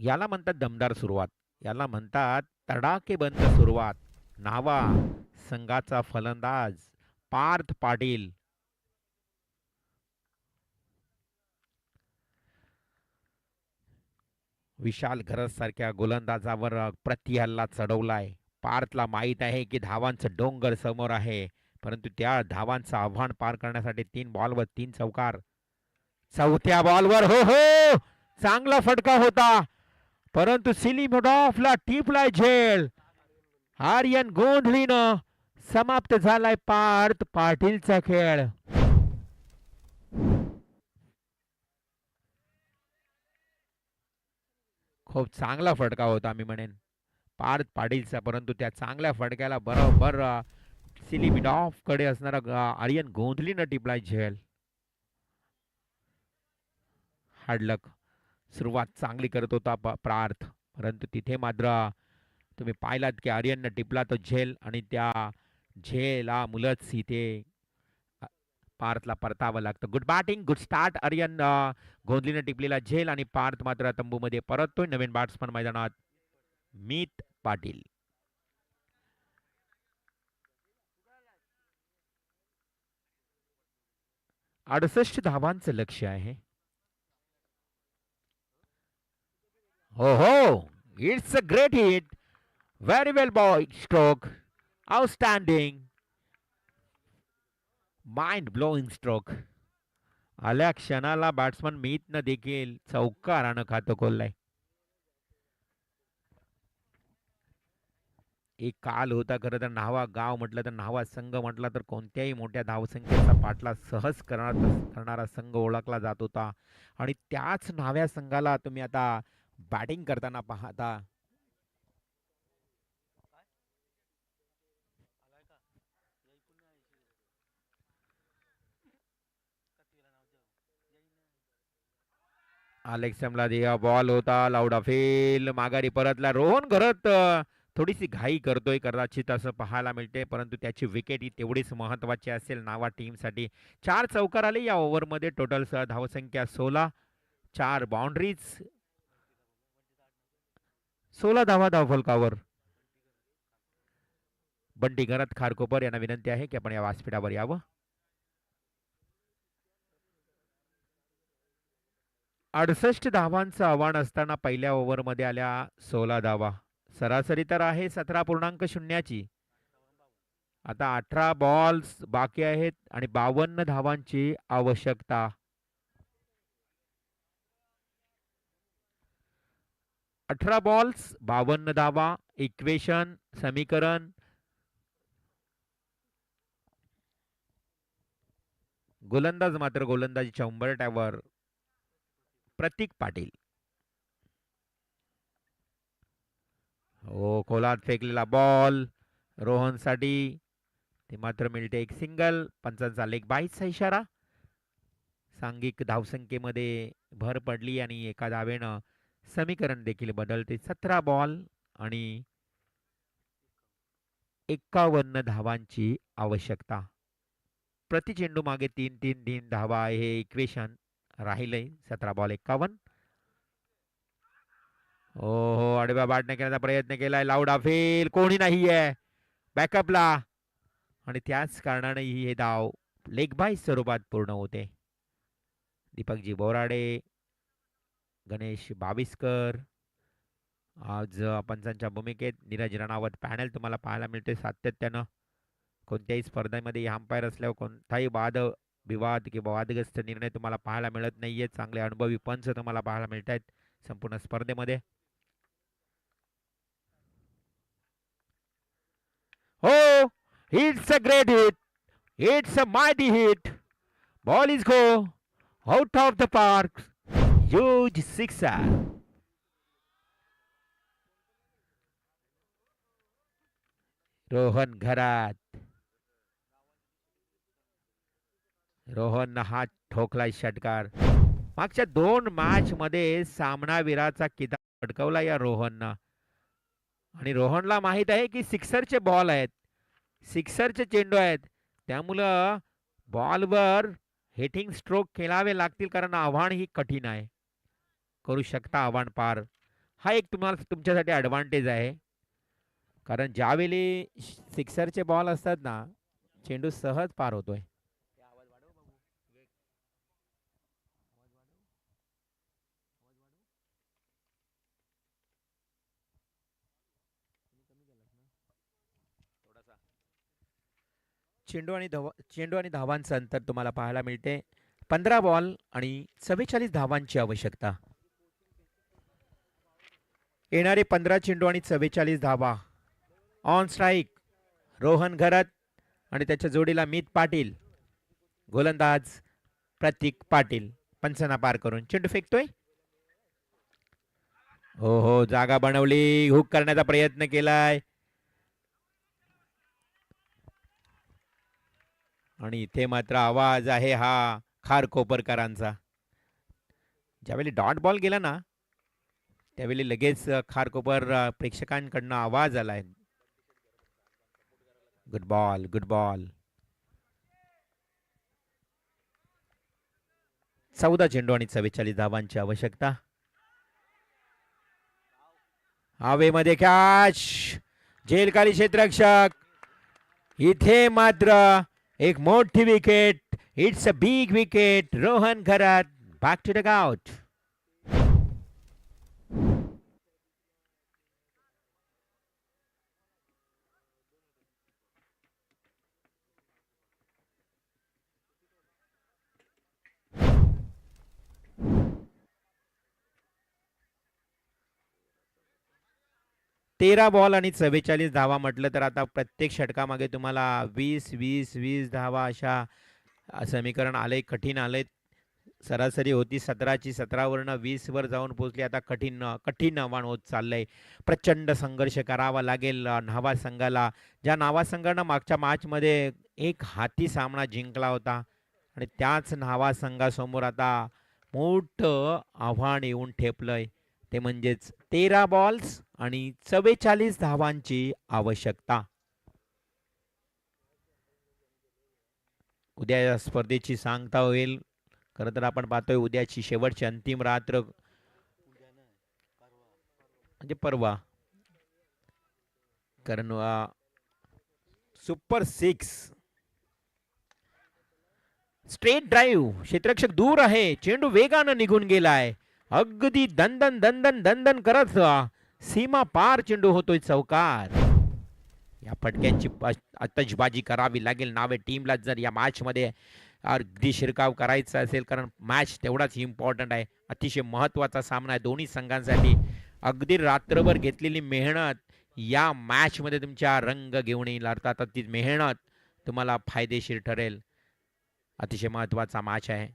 याला म्हणतात दमदार सुरुवात. याला म्हणतात तडाखेबंद सुरुवात. नावा संघाचा फलंदाज पार्थ पाटील. विशाल घरस सारख्या गोलंदाजावर प्रतिहल्ला चढवलाय. पार्थला माहित आहे की धावांचं डोंगर समोर आहे, परंतु त्या धावांचं आव्हान पार करण्यासाठी 3 बॉलवर 3 चौकार. चौथ्या बॉलवर हो हो चांगला फटका होता, परंतु सिलीमोडॉफला टिपलाय झेल. आर्यन गोंधळीनं समाप्त झालाय पार्थ पाटीलचा खेळ. खूप चांगला फटका होता मी म्हणेन पार्थ पाटीलचा, परंतु त्या चांगल्या फटक्याला बरोबर सिलीमिडॉफ कडे असणारा आर्यन गोंधलीनं टिपलाय झेल. हाडलक सुरुवात चांगली करत होता पार्थ, परंतु तिथे मात्र तुम्ही पाहिलात की आर्यननं टिपला तो झेल आणि त्या झेला मुलच इथे पार्थला परतावं लागतं. Good batting good start. Aryan गोंधलीनं टिपलेला झेल आणि पार्थ मात्र तंबूमध्ये परततोय. नवीन बॅट्समन मैदानात मीत पाटील. अडुसष्ट धावांचं लक्ष आहे. हो हो it's a great hit. Very well boy stroke. Outstanding mind blowing stroke. आल्या क्षणाला बॅट्समन मीतनं देखील चौकारानं खातं खोललंय. एक काल होता खरं तर. न्हावा गाव म्हटलं तर, न्हावा संघ म्हटला तर कोणत्याही मोठ्या धावसंख्येचा पाठला सहज करणारा संघ ओळखला जात होता, आणि त्याच न्हाव्या संघाला तुम्ही आता बॅटिंग करताना पाहता. अलेक्समला दिया बॉल होता. लाऊड फेल माघारी परतला. रोहन घरत थोडीशी घाई करतोय कदाचित असं पाहायला मिळते, परंतु त्याची विकेट ही तेवढीच महत्वाची असेल नावा टीमसाठी. 4 चौकार आले या ओव्हरमध्ये. टोटल धावसंख्या 16. 4 बाउंड्रीज, 16 धावा धावफलकावर. बंटी घरत खारकोपर यांना विनंती आहे की आपण या व्यासपीठावर यावं. 68 धावांचं आव्हान असताना पहिल्या ओव्हरमध्ये आल्या 16 धावा. सरासरी तर आहे 17.0ची. आता 18 बॉल्स बाकी आहेत आणि 52 धावांची आवश्यकता. 18 बॉल्स 52 धावा. इक्वेशन समीकरण गोलंदाज मात्र गोलंदाजीच्या उंबरठ्यावर प्रतीक पाटील. हो खोलात फेकलेला बॉल रोहनसाठी, ते मात्र मिळते एक सिंगल. पंचांचा लेग बाईचा इशारा. सांघिक धावसंख्येमध्ये भर पडली आणि एका धावेनं समीकरण देखील बदलते. 17 बॉल आणि 51 धावांची आवश्यकता. प्रति चेंडू मागे 3-3-3 धावा हे इक्वेशन राहिलंय. 17 बॉल 51. हो हो आडव्या बाटने करण्याचा प्रयत्न केलाय. लाऊडा फेल. कोणी नाहीये बॅकअपला, आणि त्याच कारणाने हे धाव लेग बाय स्वरूपात पूर्ण होते. दीपकजी बोराडे, गणेश बाविस्कर आज पंचांच्या भूमिकेत नीरज राणावत पॅनल तुम्हाला पाहायला मिळते सातत्यानं. कोणत्याही स्पर्धेमध्ये अंपायर असल्यावर कोणताही विवाद किंवा वादग्रस्त निर्णय तुम्हाला पाहायला मिळत नाहीये. चांगले अनुभवी पंच तुम्हाला पाहायला मिळत आहेत संपूर्ण स्पर्धेमध्ये. हो, it's a great hit, it's a mighty hit. Ball is go out of the park. Huge sixer. Rohan घरात. रोहन हा ठोकलाय षटकार. मागच्या 2 मॅच मध्ये सामनावीराचा किताब पटकावला या रोहननं. आणि रोहनला माहित आहे की सिक्सरचे बॉल आहेत, सिक्सरचे चेंडू आहेत, त्यामुळं बॉलवर हिटिंग स्ट्रोक खेळावे लागतील कारण आव्हान ही कठीण आहे. करू शकता आव्हान पार. हा एक तुम्हाला तुमच्यासाठी ॲडव्हान्टेज आहे कारण ज्यावेळी सिक्सरचे बॉल असतात ना, चेंडू सहज पार होतोय. चेंडू आणि धावांचं अंतर तुम्हाला पाहायला मिळते. 15 बॉल आणि 44 धावांची आवश्यकता. येणारे 15 चेंडू आणि 44 धावा. ऑन स्ट्राईक रोहन घरत आणि त्याच्या जोडीला मीत पाटील. गोलंदाज प्रतीक पाटील. पंचना पार करून चेंडू फेकतोय. हो हो, जागा बनवली, हुक करण्याचा प्रयत्न केलाय आणि इथे मात्र आवाज आहे हा खारकोपरकरांचा. ज्यावेळी डॉट बॉल गेला ना, त्यावेळी लगेच खारकोपर प्रेक्षकांकडनं आवाज आलाय. Good ball, good ball. 14 चेंडू आणि 44 धावांची आवश्यकता. हवेमध्ये कॅच, झेलखाली क्षेत्ररक्षक. इथे मात्र एक मोठी wicket. It's a big wicket. Rohan घरात बॅक टू द आउट. तेरा बॉल आणि 44 धावा म्हटलं तर आता प्रत्येक षटकामागे तुम्हाला 20-20-20 धावा अशा समीकरण आले, कठीण आले. सरासरी होती 17ची, 17वरनं 20 वर जाऊन पोहोचली. आता कठीण कठीण आव्हान होत चाललंय. प्रचंड संघर्ष करावा लागेल न्हावा संघाला. ज्या न्हावा संघानं मागच्या मॅचमध्ये एक हाती सामना जिंकला होता आणि त्याच न्हावा संघासमोर आता मोठं आव्हान येऊन ठेपलंय. ते म्हणजेच 13 बॉल्स आणि 44 धावांची आवश्यकता. उद्या या स्पर्धेची सांगता होईल. खरं तर आपण पाहतोय उद्याची शेवटची अंतिम रात्र म्हणजे परवा, कारण सुपर 6 स्ट्रेट ड्राईव्ह. क्षेत्ररक्षक दूर आहे, चेंडू वेगानं निघून गेलाय. अगदी दंदन दंदन दंदन करत सीमा पार चेंडू होतोय चौकार. या फटक्यांची आतषबाजी करावी लागेल नावे टीमला जर या मॅच मध्ये अगदी शिरकाव करायचा असेल, कारण मॅच तेवढाच इम्पॉर्टंट आहे. अतिशय महत्वाचा सामना आहे दोन्ही संघांसाठी. अगदी रात्रभर घेतलेली मेहनत या मॅच मध्ये तुमच्या रंग घेऊन येईल. अर्थात ती मेहनत तुम्हाला फायदेशीर ठरेल. अतिशय महत्वाचा मॅच आहे.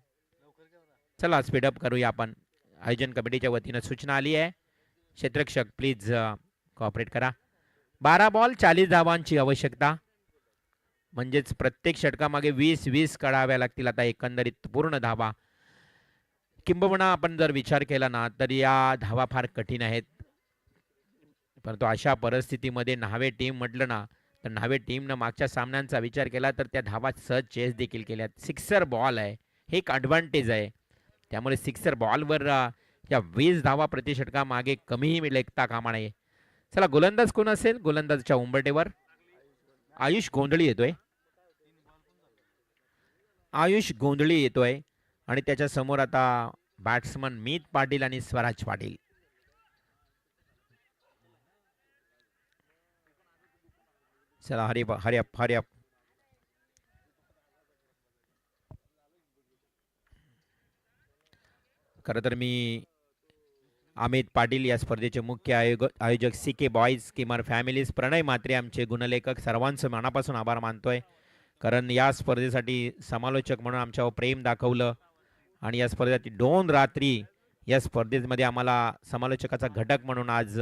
चला स्पीडअप करूया आपण. आयोजन कमिटीच्या वतीनं सूचना आली आहे. क्षेत्ररक्षक प्लीज कॉपरेट करा. 12 बॉल 40 धावांची आवश्यकता. म्हणजेच प्रत्येक षटकामागे 20-20 काढाव्या लागतील आता एकंदरीत पूर्ण धावा. किंबहुना आपण जर विचार केला ना तर या धावा फार कठीण आहेत. परंतु अशा परिस्थितीमध्ये न्हावे टीम म्हटलं ना तर न्हावे टीमनं मागच्या सामन्यांचा विचार केला तर त्या धावा सहज चेस देखील केल्यात. सिक्सर बॉल आहे, हे एक ॲडव्हान्टेज आहे. त्यामुळे सिक्सर बॉलवर या 20 धावा प्रति षटकामागे कमीही लेखता कामा नये. चला गोलंदाज कोण असेल? गोलंदाजच्या उंबरठ्यावर आयुष गोंधळी येतोय. आयुष गोंधळी येतोय आणि त्याच्या समोर आता बॅट्समन मीत पाटील आणि स्वराज पाटील. चला हरी अप. खरं तर मी अमित पाटील या स्पर्धेचे मुख्य आयोजक CK बॉईज किमर फॅमिलीज, प्रणय म्हात्रे आमचे गुणलेखक, सर्वांचं मनापासून आभार मानतोय. कारण या स्पर्धेसाठी समालोचक म्हणून आमच्यावर प्रेम दाखवलं आणि या स्पर्धेसाठी 2 रात्री या स्पर्धेमध्ये आम्हाला समालोचकाचा घटक म्हणून आज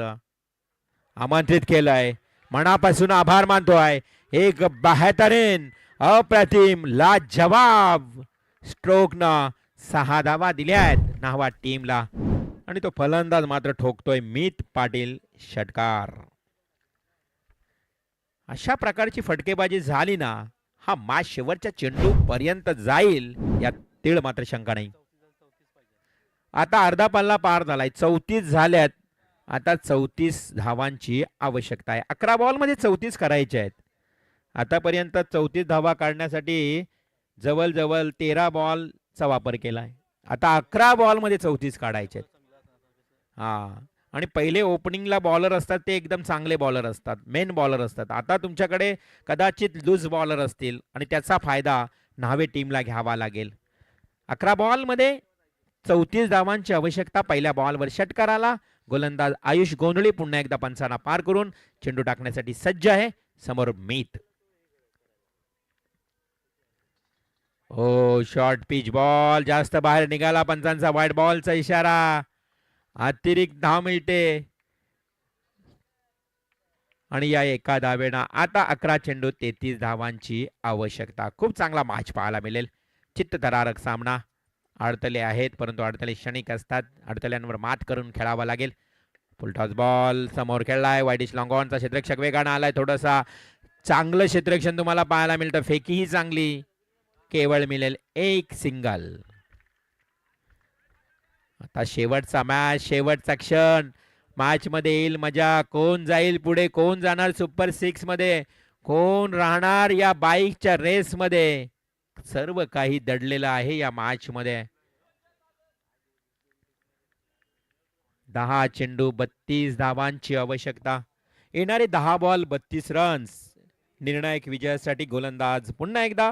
आमंत्रित केलं आहे. मनापासून आभार मानतोय. एक बेहतरीन अप्रतिम लाजवाब स्ट्रोकनं 6 धावा दिल्या आहेत नाहवा टीमला आणि तो फलंदाज मात्र ठोकतोय मित पाटील षटकार. अशा प्रकारची फटकेबाजी झाली ना, हा मॅच शेवटच्या चेंडू पर्यंत जाईल यात तीळ मात्र शंका नाही. आता अर्धा पल्ला पार झालाय, 34 झाल्यात. आता 34 धावांची आवश्यकता आहे. 11 बॉल मध्ये 34 करायचे आहेत. आतापर्यंत 34 धावा काढण्यासाठी जवळजवळ 13 बॉलचा वापर केलाय. आता 11 बॉल मध्ये 34 काढायचे आहेत. आणि पहिले ओपनिंगला बॉलर असतात ते एकदम चांगले बॉलर असतात, मेन बॉलर असतात. आता तुमच्याकडे कदाचित लूज बॉलर असतील आणि त्याचा फायदा न्हावे टीमला घ्यावा लागेल. 11 बॉलमध्ये 34 धावांची आवश्यकता. पहिल्या बॉलवर षटकाराला गोलंदाज आयुष गोंधळी पुन्हा एकदा पंचांना पार करून चेंडू टाकण्यासाठी सज्ज आहे. समोर मीत. शॉर्ट पिच बॉल जास्त बाहेर निघाला. पंचांचा व्हाईट बॉलचा इशारा. अतिरिक्त धाव मिळते आणि या एका धावेनं आता 11 चेंडू 33 धावांची आवश्यकता. खूप चांगला मॅच पाहायला मिळेल. चित्तथरारक सामना. अडथळे आहेत परंतु अडथळे क्षणिक असतात. अडथळ्यांवर मात करून खेळावा लागेल. फुलटॉस बॉल समोर खेळलाय. वाईडिश लॉंग ऑनचा क्षेत्ररक्षक वेगानं आलाय. थोडासा चांगलं क्षेत्ररक्षण तुम्हाला पाहायला मिळतं. फेकीही चांगली. केवळ मिळेल एक सिंगल. आता शेवटचा मॅच, शेवटचा क्षण. मॅच मध्ये येईल मजा. कोण जाईल पुढे, कोण जाणार सुपर 6 मध्ये, कोण राहणार या बाईकच्या रेस मध्ये, सर्व काही दडलेलं आहे या मॅच मध्ये. 10 चेंडू 32 धावांची आवश्यकता. येणारे 10 बॉल 32 रन्स. निर्णायक विजयासाठी गोलंदाज पुन्हा एकदा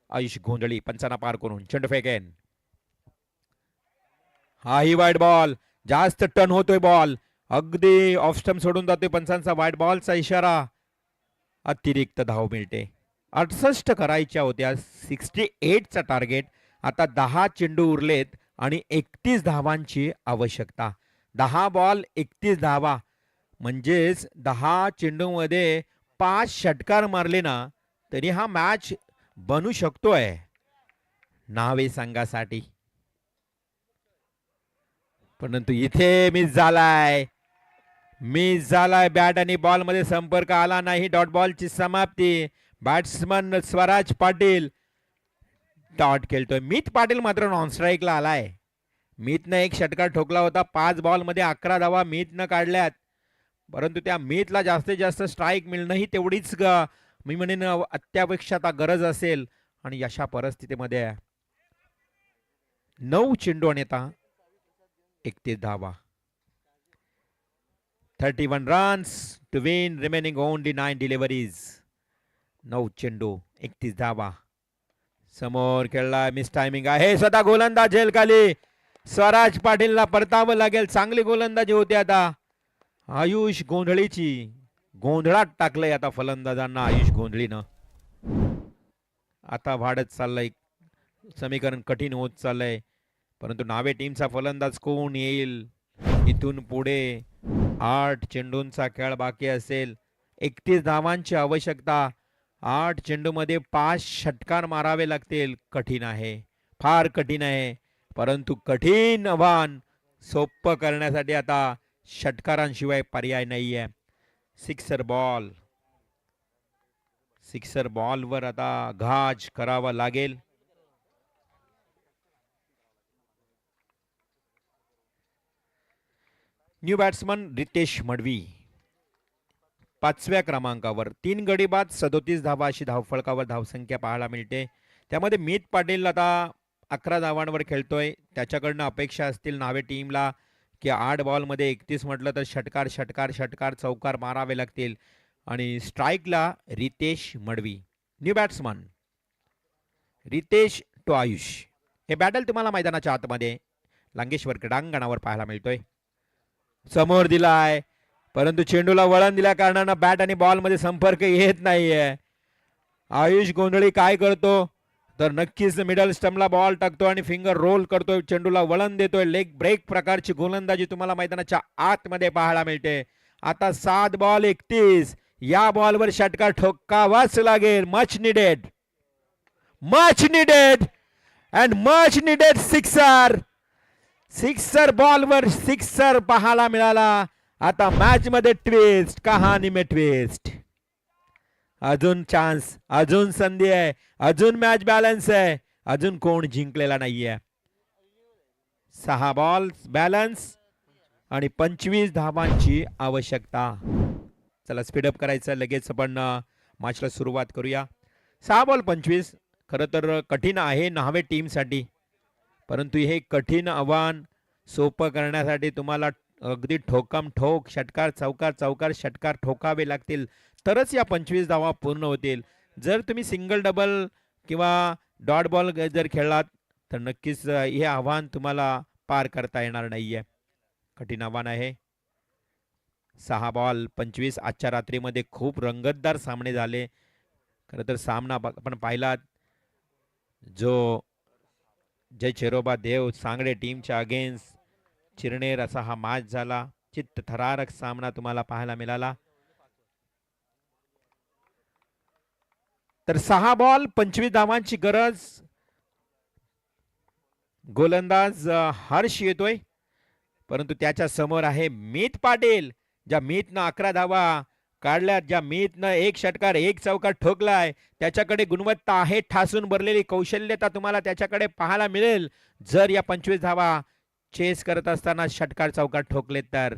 आयुष गोंधळी पंचांना पार करून चेंडू फेकेन. हाही वाईट बॉल. जास्त टर्न होतोय बॉल. अगदी ऑफ स्टंप सोडून जातोय. पंचांचा वाईट बॉलचा इशारा. अतिरिक्त धाव मिळते. 68 करायच्या होत्या. 68चा टार्गेट. आता 10 चेंडू उरलेत आणि 31 धावांची आवश्यकता. 10 बॉल 31 धावा म्हणजेच 10 चेंडूमध्ये 5 षटकार मारले ना तरी हा मॅच बनू शकतोय न्हावे संघासाठी. परंतु इथे मिस झालाय. बॅट आणि बॉल मध्ये संपर्क आला नाही. डॉट बॉलची समाप्ती. बॅट्समन स्वराज पाटील डॉट खेळतोय. मित पाटील मात्र नॉन स्ट्राईकला आलाय. मीतनं एक षटकार ठोकला होता. 5 बॉल मध्ये 11 धावा मीतनं काढल्यात. परंतु त्या मीतला जास्तीत जास्त स्ट्राईक मिळणं ही तेवढीच मी म्हणेन अत्यावश्यक गरज असेल. आणि अशा परिस्थितीमध्ये 9 चेंडू आणि आता 31 धावा. 31 runs to win remaining only 9 deliveries. 9 चेंडू 31 धावा. समोर खेळला. मिस टायमिंग आहे. स्वतः गोलंदाज झेल खाली. स्वराज पाटीलला परतावं लागेल. चांगली गोलंदाजी होती आता आयुष गोंधळीची. गोंधळात टाकलंय आता फलंदाजांना आयुष गोंधळीनं. आता वाढत चाललंय. समीकरण कठीण होत चाललंय. परंतु नावे टीमचा फलंदाज कोण येईल इथून पुढे. 8 चेंडूंचा खेळ बाकी असेल. 31 धावांची आवश्यकता. 8 चेंडू मध्ये 5 षटकार मारावे लागतील. कठीण आहे, फार कठीण आहे. परंतु कठीण आव्हान सोपं करण्यासाठी आता षटकारांशिवाय पर्याय नाहीये. सिक्सर बॉलवर आता घाज करावा लागेल. न्यू बॅट्समन रितेश मडवी 5व्या क्रमांकावर. 3 गडी बाद 37 धावा अशी धावफलकावर धावसंख्या पाहायला मिळते. त्यामध्ये मित पाटील आता 11 धावांवर खेळतोय. त्याच्याकडनं अपेक्षा असतील नावे टीमला की 8 बॉलमध्ये 31 म्हटलं तर षटकार चौकार मारावे लागतील. आणि स्ट्राईकला Ritesh Madvi. New batsman Ritesh to Ayush. हे बॅटल तुम्हाला मैदानाच्या आतमध्ये लांगेश्वर क्रीडांगणावर पाहायला मिळतोय. समोर दिलाय परंतु चेंडूला वळण दिल्या कारणानं बॅट आणि बॉल मध्ये संपर्क येत नाहीये. आयुष गोंधळी काय करतो तर नक्कीच मिडल स्टंपला बॉल टाकतो आणि फिंगर रोल करतोय, चेंडूला वळण देतोय. लेग ब्रेक प्रकारची गोलंदाजी तुम्हाला मैदानाच्या आतमध्ये पाहायला मिळते. आता 7 बॉल 31. या बॉलवर षटकार ठोकावाच लागेल. Much needed and much needed sixer बॉलवर सिक्सर पाहायला मिळाला. आता मॅच मध्ये ट्विस्ट, कहाणी में ट्विस्ट. अजून चान्स, अजून संधी आहे, अजून मॅच बॅलन्स आहे, अजून कोण जिंकलेला नाहीये. 6 बॉल बॅलन्स आणि 25 धावांची आवश्यकता. चला स्पीडअप करायचं, लगेच आपण मॅचला सुरुवात करूया. 6 बॉल 25 खरं तर कठीण आहे न्हावे टीमसाठी, परंतु हे कठीण आव्हान सोपं करण्यासाठी तुम्हाला अगदी ठोकम ठोक षटकार चौकार षटकार ठोकावे लागतील, तरच या 25 धावा पूर्ण होतील. जर तुम्ही सिंगल डबल किंवा डॉट बॉल जर खेळलात तर नक्कीच हे आव्हान तुम्हाला पार करता येणार नाहीये. कठीण आव्हान आहे. 6 बॉल 25. आजच्या रात्रीमध्ये खूप रंगतदार सामने झाले. खरं तर सामना आपण पाहिलात जो जय चेरोबा देव सांगडे टीमच्या अगेन्स्ट चिरनेर असा हा मॅच झाला. चित्तथरारक सामना तुम्हाला पाहायला मिळाला. तर 6 बॉल 25 धावांची गरज. गोलंदाज हर्ष येतोय, परंतु त्याच्या समोर आहे मीत पाटील. ज्या मीतनं 11 धावा काढल्यात, ज्या मीतनं 1 षटकार 1 चौकार ठोकलाय, त्याच्याकडे गुणवत्ता आहे, ठासून भरलेली कौशल्यता तुम्हाला त्याच्याकडे पाहायला मिळेल. जर या 25 धावा चेस करत असताना षटकार चौकार ठोकले तर.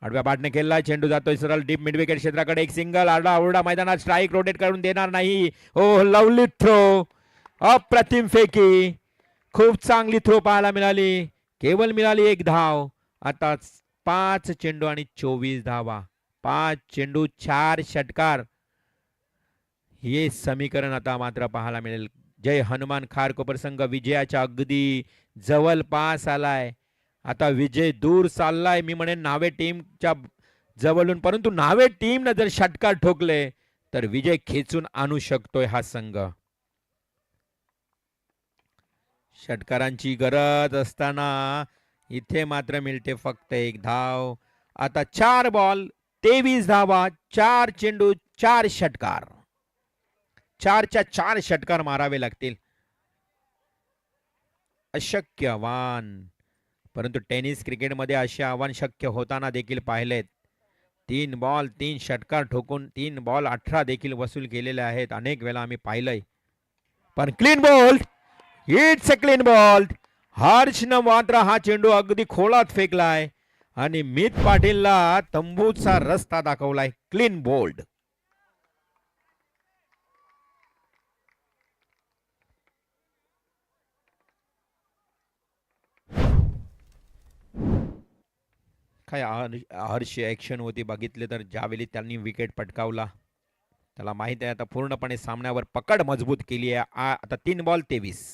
आडव्या बाटने खेळला, चेंडू जातोय सरळ डीप मिड विकेट क्षेत्राकडे. एक सिंगल आरडा ओरडा मैदानात, स्ट्राईक रोटेट करून देणार नाही. ओ लवली थ्रो, अप्रतिम फेकी, खूप चांगली थ्रो पाहायला मिळाली. केवळ मिळाली 1 धाव. आता 5 चेंडू आणि 24 धावा. 5 चेंडू 4 षटकार, हे समीकरण आता मात्र पाहायला मिळेल. जय हनुमान खारकोपर संघ विजयाच्या अगदी जवळपास आलाय. आता विजय दूर चाललाय, मी म्हणेन न्हावे टीमच्या जवळून, परंतु न्हावे टीमनं जर षटकार ठोकले तर विजय खेचून आणू शकतोय हा संघ. षटकारांची गरज असताना इथे मात्र मिळते फक्त 1 धाव. आता 4 बॉल 23 धावा, 4 चेंडू 4 षटकार. 4च्या 4 षटकार मारावे लागतील. अशक्य आव्हान, परंतु टेनिस क्रिकेटमध्ये असे आव्हान शक्य होताना देखील पाहिलेत. 3 बॉल 3 षटकार ठोकून 3 बॉल 18 देखील वसूल केलेले आहेत, अनेक वेळा आम्ही पाहिलंय. पण clean ball, it's a clean ball. हर्षनं मात्र हा चेंडू अगदी खोलात फेकलाय आणि मीत पाटीलला तंबूचा रस्ता दाखवलाय. Clean bowled. काय हर्ष ॲक्शन होती बघितले तर, ज्यावेळी त्यांनी विकेट पटकावला त्याला माहित आहे आता पूर्णपणे सामन्यावर पकड मजबूत केली आहे. आता 3 बॉल 23.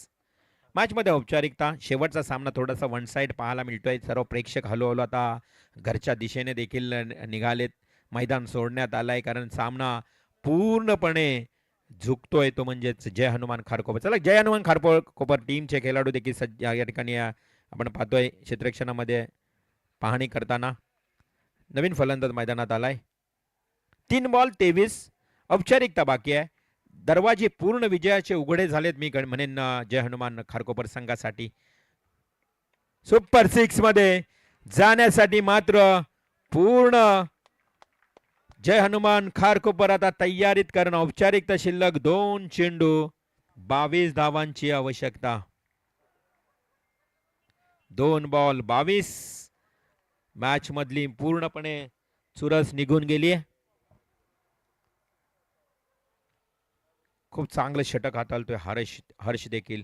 मॅचमध्ये औपचारिकता, शेवटचा सामना थोडासा वन साइड पाहायला मिळतोय. सर्व प्रेक्षक हळूहळू आता घरच्या दिशेने देखील निघालेत. मैदान सोडण्यात आलंय कारण सामना पूर्णपणे झुकतोय, तो म्हणजेच जय हनुमान खारकोपर. चला जय हनुमान खारकोपर टीमचे खेळाडू देखील सज्ज या ठिकाणी आपण पाहतोय क्षेत्ररक्षणामध्ये पाहणी करताना. नवीन फलंदाज मैदानात आलाय. 3 बॉल 23. औपचारिकता बाकी आहे. दरवाजे पूर्ण विजयाचे उघडे झालेत मी म्हणेन जय हनुमान खारकोपर संघासाठी. सुपर 6 मध्ये जाण्यासाठी मात्र पूर्ण जय हनुमान खारकोपर आता तयारीत, कारण औपचारिकता शिल्लक 2 चेंडू 22 धावांची आवश्यकता. 2 बॉल 22. मॅच मधली पूर्णपणे चुरस निघून गेली. खूप चांगलं षटक हाताळतोय हर्ष देखील.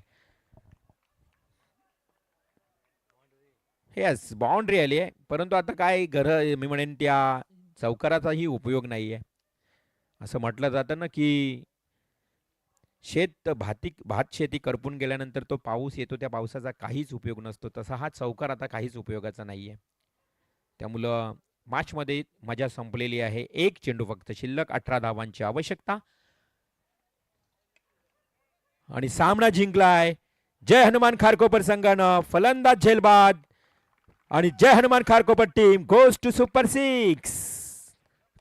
हेच बाउंड्री आली आहे, परंतु आता काय मी म्हणेन त्या चौकाराचाही उपयोग नाहीये. असं म्हटलं जातं ना की भात शेती करपून गेल्यानंतर तो पाऊस येतो, त्या पावसाचा काहीच उपयोग नसतो. तसा हा चौकार आता काहीच उपयोगाचा नाहीये. त्यामुळं मॅचमध्ये मजा संपलेली आहे. एक चेंडू फक्त शिल्लक, 18 धावांची आवश्यकता आणि सामना जिंकलाय जय हनुमान खारकोपर संघानं. फलंदाज झेलबाद आणि Jai Hanuman Kharkopar team goes to super 6.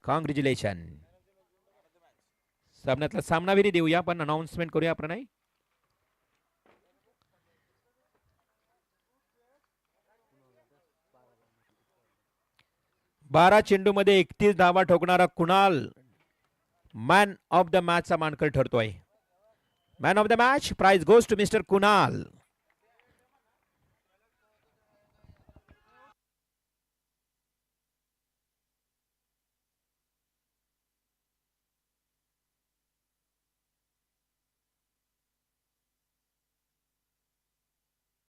Congratulation. सामन्यातला सामनावीरी देऊया, पण अनाउन्समेंट करूया प्रणय. बारा चेंडू मध्ये 31 धावा ठोकणारा कुणाल मॅन ऑफ द मॅचचा मानकर ठरतोय. Man of the match prize goes to mister Kunal.